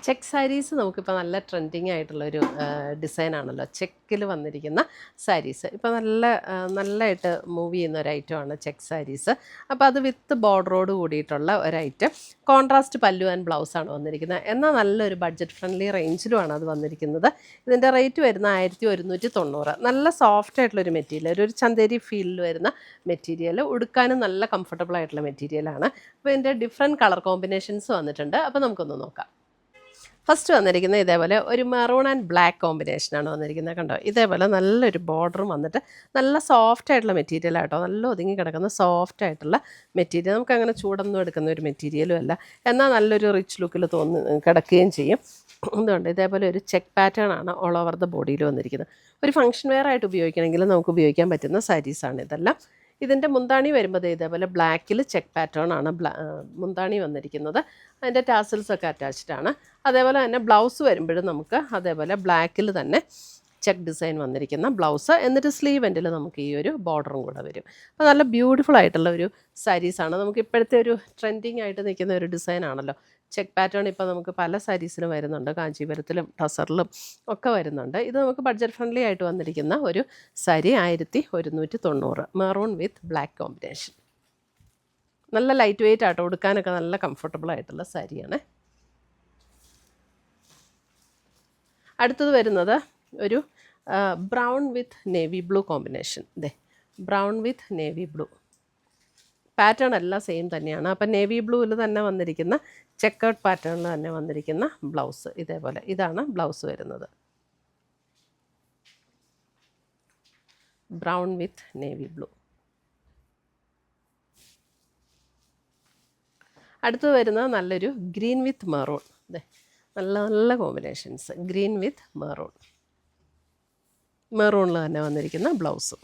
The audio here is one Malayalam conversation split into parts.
ചെക്ക് സാരീസ് നമുക്കിപ്പോൾ നല്ല ട്രെൻഡിങ് ആയിട്ടുള്ളൊരു ഡിസൈനാണല്ലോ. ചെക്കിൽ വന്നിരിക്കുന്ന സാരീസ് ഇപ്പോൾ നല്ലതായിട്ട് മൂവ് ചെയ്യുന്ന ഒരു ഐറ്റമാണ് ചെക്ക് സാരീസ്. അപ്പോൾ അത് വിത്ത് ബോർഡറോട് കൂടിയിട്ടുള്ള ഒരു ഐറ്റം. കോൺട്രാസ്റ്റ് പല്ലു ആൻഡ് ബ്ലൗസാണ് വന്നിരിക്കുന്നത്. എന്നാൽ നല്ലൊരു ബഡ്ജറ്റ് ഫ്രണ്ട്ലി റേഞ്ചിലുമാണ് അത് വന്നിരിക്കുന്നത്. ഇതിൻ്റെ റേറ്റ് വരുന്ന 1190. നല്ല സോഫ്റ്റ് ആയിട്ടുള്ളൊരു മെറ്റീരിയൽ, ഒരു ചന്തേരി ഫീലിൽ വരുന്ന മെറ്റീരിയൽ, ഉടുക്കാനും നല്ല കംഫർട്ടബിൾ ആയിട്ടുള്ള മെറ്റീരിയലാണ്. അപ്പോൾ ഇതിൻ്റെ ഡിഫറെൻറ്റ് കളർ കോമ്പിനേഷൻസ് വന്നിട്ടുണ്ട്. അപ്പോൾ നമുക്കൊന്ന് നോക്കാം. ഫസ്റ്റ് വന്നിരിക്കുന്നത് ഇതേപോലെ ഒരു മെറൂൺ ആൻഡ് ബ്ലാക്ക് കോമ്പിനേഷനാണ് വന്നിരിക്കുന്നത്. കണ്ടോ, ഇതേപോലെ നല്ലൊരു ബോർഡറും വന്നിട്ട് നല്ല സോഫ്റ്റ് ആയിട്ടുള്ള മെറ്റീരിയൽ ആട്ടോ, നല്ല ഒതുങ്ങി കിടക്കുന്ന സോഫ്റ്റ് ആയിട്ടുള്ള മെറ്റീരിയൽ. നമുക്കങ്ങനെ ചൂടൊന്നും എടുക്കുന്ന ഒരു മെറ്റീരിയലും അല്ല, എന്നാൽ നല്ലൊരു റിച്ച് ലുക്കിൽ കിടക്കുകയും ചെയ്യും. എന്തുകൊണ്ട് ഇതേപോലെ ഒരു ചെക്ക് പാറ്റേൺ ആണ് ഓൾ ഓവർ ദ ബോഡിയിൽ വന്നിരിക്കുന്നത്. ഒരു ഫംഗ്ഷൻ വെയർ ആയിട്ട് ഉപയോഗിക്കണമെങ്കിൽ നമുക്ക് ഉപയോഗിക്കാൻ പറ്റുന്ന സാരീസാണ് ഇതെല്ലാം. ഇതിൻ്റെ മുന്താണി വരുമ്പോൾ ഇതേപോലെ ബ്ലാക്കിൽ ചെക്ക് പാറ്റേൺ ആണ് മുന്താണി വന്നിരിക്കുന്നത്. അതിൻ്റെ ടാസൽസൊക്കെ അറ്റാച്ച്ഡ് ആണ്. അതേപോലെ തന്നെ ബ്ലൗസ് വരുമ്പോഴും നമുക്ക് അതേപോലെ ബ്ലാക്കിൽ തന്നെ ചെക്ക് ഡിസൈൻ വന്നിരിക്കുന്ന ബ്ലൗസ്, എന്നിട്ട് സ്ലീവ് എൻഡിൽ നമുക്ക് ഈ ഒരു ബോർഡറും കൂടെ വരും. അപ്പോൾ നല്ല ബ്യൂട്ടിഫുൾ ആയിട്ടുള്ള ഒരു സാരീസാണ്. നമുക്ക് ഇപ്പോഴത്തെ ഒരു ട്രെൻഡിങ് ആയിട്ട് നിൽക്കുന്ന ഒരു ഡിസൈനാണല്ലോ ചെക്ക് പാറ്റേൺ. ഇപ്പോൾ നമുക്ക് പല സാരീസിലും വരുന്നുണ്ട്, കാഞ്ചീപുരത്തിലും ടസറിലും ഒക്കെ വരുന്നുണ്ട്. ഇത് നമുക്ക് ബഡ്ജറ്റ് ഫ്രണ്ട്ലി ആയിട്ട് വന്നിരിക്കുന്ന ഒരു സാരി 1190, മെറൂൺ വിത്ത് ബ്ലാക്ക് കോമ്പിനേഷൻ. നല്ല ലൈറ്റ് വെയിറ്റ് ആട്ടോ, ഉടുക്കാനൊക്കെ നല്ല കംഫർട്ടബിൾ ആയിട്ടുള്ള സാരിയാണ്. അടുത്തത് വരുന്നത് ഒരു ബ്രൗൺ വിത്ത് നേവി ബ്ലൂ കോമ്പിനേഷൻ. ബ്രൗൺ വിത്ത് നേവി ബ്ലൂ പാറ്റേൺ എല്ലാം സെയിം തന്നെയാണ്. അപ്പം നേവി ബ്ലൂവിൽ തന്നെ വന്നിരിക്കുന്ന ചെക്കൗട്ട് പാറ്റേണിൽ തന്നെ വന്നിരിക്കുന്ന ബ്ലൗസ് ഇതേപോലെ, ഇതാണ് ബ്ലൗസ് വരുന്നത്. ബ്രൗൺ വിത്ത് നേവി ബ്ലൂ. അടുത്തത് വരുന്നത് നല്ലൊരു ഗ്രീൻ വിത്ത് മെറൂൺ. നല്ല കോമ്പിനേഷൻസ്. ഗ്രീൻ വിത്ത് മെറൂൺ, മെറൂണിൽ തന്നെ വന്നിരിക്കുന്ന ബ്ലൗസും.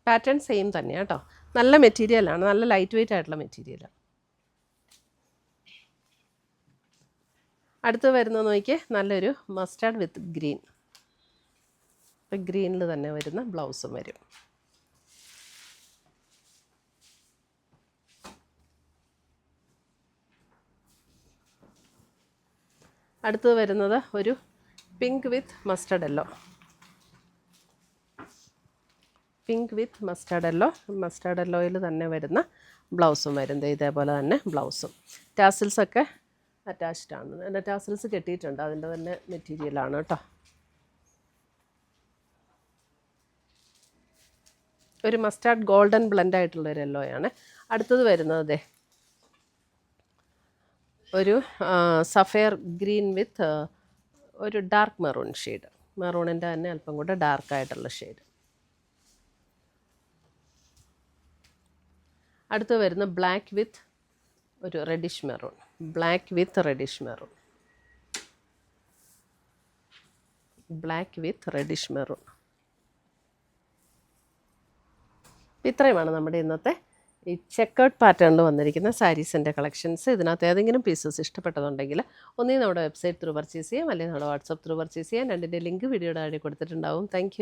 പാറ്റേൺ സെയിം തന്നെയാണ് കേട്ടോ. നല്ല മെറ്റീരിയലാണ്, നല്ല ലൈറ്റ് വെയിറ്റ് ആയിട്ടുള്ള മെറ്റീരിയലാണ്. അടുത്ത് വരുന്നത് നോക്കിയേ, നല്ലൊരു മസ്റ്റാർഡ് വിത്ത് ഗ്രീൻ. ഇപ്പം ഗ്രീനിൽ തന്നെ വരുന്ന ബ്ലൗസും വരും. അടുത്തത് വരുന്നത് ഒരു pink with mustard yellow. Pink with mustard യെല്ലോയിൽ തന്നെ വരുന്ന ബ്ലൗസും വരുന്നത്. ഇതേപോലെ തന്നെ ബ്ലൗസും. ടാസിൽസൊക്കെ അറ്റാച്ച്ഡ് ആണ്. എൻ്റെ ടാസിൽസ് കെട്ടിയിട്ടുണ്ട്, അതിൻ്റെ തന്നെ മെറ്റീരിയലാണ് കേട്ടോ. ഒരു മസ്റ്റാർഡ് ഗോൾഡൻ ബ്ലെൻഡ് ആയിട്ടുള്ളൊരു യെല്ലോയാണ്. അടുത്തത് വരുന്നത് ഒരു സഫയർ ഗ്രീൻ വിത്ത് ഒരു ഡാർക്ക് മെറൂൺ ഷെയ്ഡ്. മെറൂണിൻ്റെ തന്നെ അല്പം കൂടെ ഡാർക്കായിട്ടുള്ള ഷെയ്ഡ്. അടുത്ത് വരുന്ന ബ്ലാക്ക് വിത്ത് ഒരു reddish maroon. Black with reddish maroon. Black with reddish maroon. ഇത്രയുമാണ് നമ്മുടെ ഇന്നത്തെ ഈ ചെക്കൗട്ട് പാറ്റേണിൽ വന്നിരിക്കുന്ന സാരീസിൻ്റെ കളക്ഷൻസ്. ഇതിനകത്ത് ഏതെങ്കിലും പീസസ് ഇഷ്ടപ്പെട്ടതുണ്ടെങ്കിൽ ഒന്നേ നമ്മുടെ വെബ്സൈറ്റ് ത്രൂ പർച്ചേസ് ചെയ്യാം, അല്ലെങ്കിൽ നമ്മുടെ വാട്സപ്പ് ത്രൂ പർച്ചേസ് ചെയ്യാം. രണ്ടിൻ്റെ ലിങ്ക് വീഡിയോയുടെ താഴെ കൊടുത്തിട്ടുണ്ടാവും. താങ്ക്